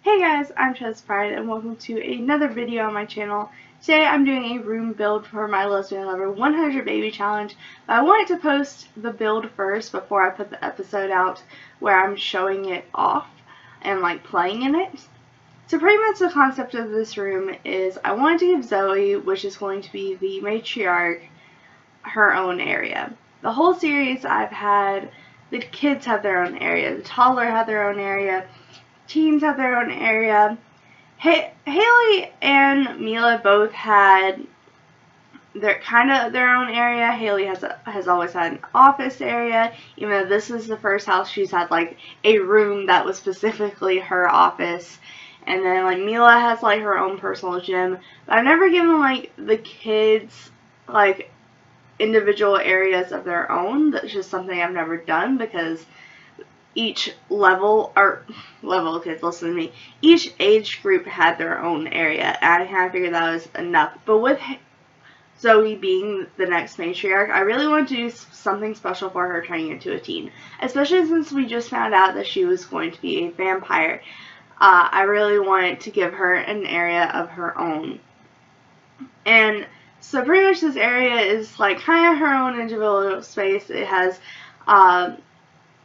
Hey guys, I'm ChezPride and welcome to another video on my channel. Today I'm doing a room build for my Lesbian Lover 100 Baby Challenge, but I wanted to post the build first before I put the episode out where I'm showing it off and like playing in it. So pretty much the concept of this room is I wanted to give Zoey, which is going to be the matriarch, her own area. The whole series I've had the kids have their own area, the toddler had their own area, teens have their own area. Haley and Mila both had their own area. Haley has always had an office area, even though this is the first house she's had like a room that was specifically her office. And then like Mila has like her own personal gym. But I've never given like the kids like individual areas of their own. That's just something I've never done because each level kids, listen to me, each age group had their own area, and I kind of figured that was enough. But with Zoey being the next matriarch, I really wanted to do something special for her turning into a teen, especially since we just found out that she was going to be a vampire. I really wanted to give her an area of her own. And so pretty much this area is like kind of her own individual space. It has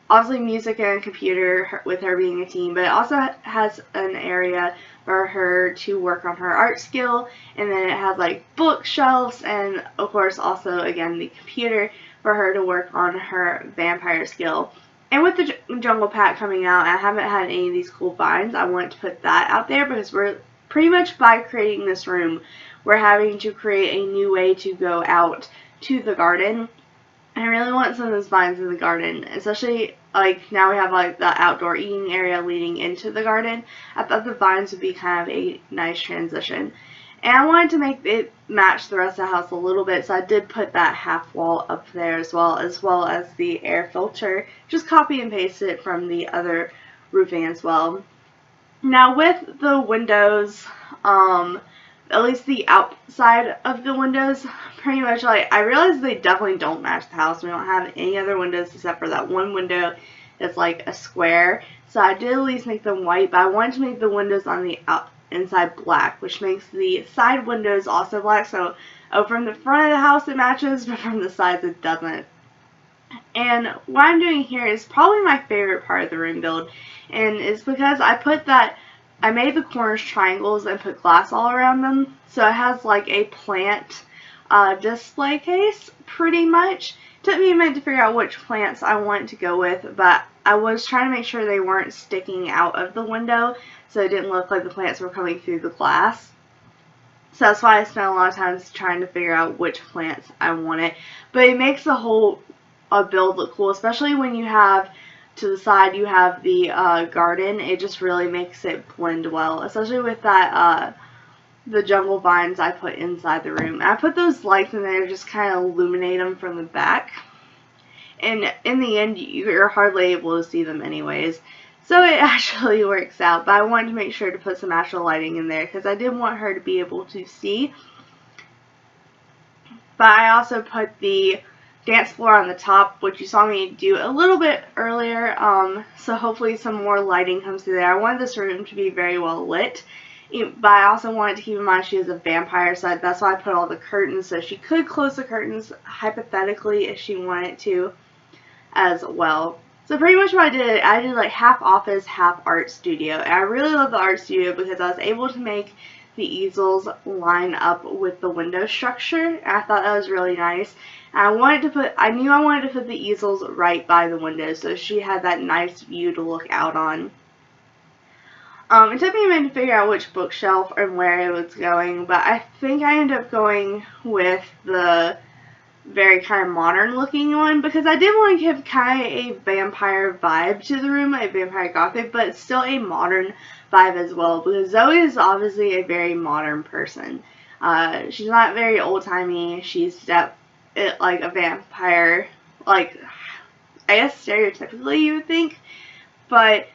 obviously music and computer with her being a teen, but it also has an area for her to work on her art skill, and then it has like bookshelves and of course also again the computer for her to work on her vampire skill. And with the jungle pack coming out, I haven't had any of these cool vines. I wanted to put that out there because we're pretty much, by creating this room, we're having to create a new way to go out to the garden. I really want some of those vines in the garden, especially like now we have like the outdoor eating area leading into the garden. I thought the vines would be kind of a nice transition. And I wanted to make it match the rest of the house a little bit, so I did put that half wall up there as well as the air filter. Just copy and paste it from the other roofing as well. Now with the windows, at least the outside of the windows, pretty much like I realized they definitely don't match the house. We don't have any other windows except for that one window that's like a square. So I did at least make them white, but I wanted to make the windows on the inside black, which makes the side windows also black. So from the front of the house it matches, but from the sides it doesn't. And what I'm doing here is probably my favorite part of the room build, and it's because I made the corners triangles and put glass all around them, so it has like a plant display case pretty much. It took me a minute to figure out which plants I want to go with, but I was trying to make sure they weren't sticking out of the window so it didn't look like the plants were coming through the glass. So that's why I spent a lot of time trying to figure out which plants I wanted. But it makes the whole build look cool, especially when you have to the side you have the garden. It just really makes it blend well, especially with that the jungle vines I put inside the room. I put those lights in there just kind of illuminate them from the back, and in the end you're hardly able to see them anyways, so it actually works out. But I wanted to make sure to put some actual lighting in there because I did want her to be able to see. But I also put the dance floor on the top, which you saw me do a little bit earlier, so hopefully some more lighting comes through there. I wanted this room to be very well lit, but I also wanted to keep in mind she is a vampire, so that's why I put all the curtains, so she could close the curtains hypothetically if she wanted to as well. So pretty much what I did like half office, half art studio, and I really love the art studio because I was able to make the easels line up with the window structure, and I thought that was really nice. And I knew I wanted to put the easels right by the window so she had that nice view to look out on. It took me a minute to figure out which bookshelf and where it was going, but I think I ended up going with the very kind of modern looking one because I did want to give kind of a vampire vibe to the room, a vampire gothic, but still a modern vibe as well, because Zoey is obviously a very modern person. She's not very old-timey. She's like a vampire, like I guess stereotypically you would think, but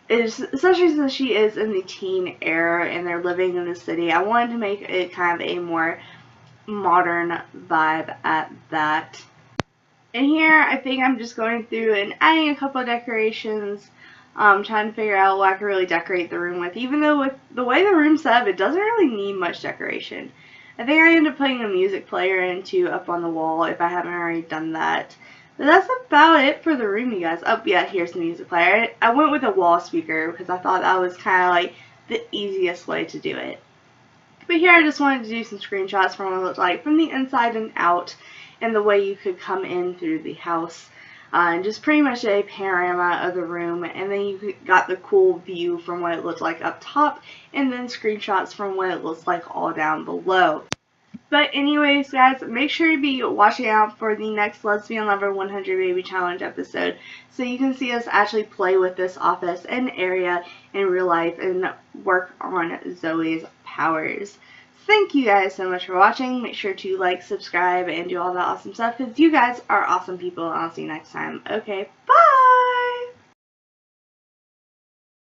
especially since she is in the teen era and they're living in the city, I wanted to make it kind of a more modern vibe at that. And here I think I'm just going through and adding a couple of decorations Trying to figure out what I could really decorate the room with. Even though with the way the room's set up, it doesn't really need much decoration. I think I ended up putting a music player in too up on the wall if I haven't already done that. But that's about it for the room, you guys. Oh, yeah, here's the music player. I went with a wall speaker because I thought that was kind of like the easiest way to do it. But here I just wanted to do some screenshots from what it looked like from the inside and out and the way you could come in through the house. And just pretty much a panorama of the room, and then you got the cool view from what it looked like up top, and then screenshots from what it looks like all down below. But anyways, guys, make sure to be watching out for the next Lesbian Lover 100 Baby Challenge episode, so you can see us actually play with this office and area in real life and work on Zoey's powers. Thank you guys so much for watching. Make sure to like, subscribe, and do all that awesome stuff because you guys are awesome people. I'll see you next time. Okay, bye!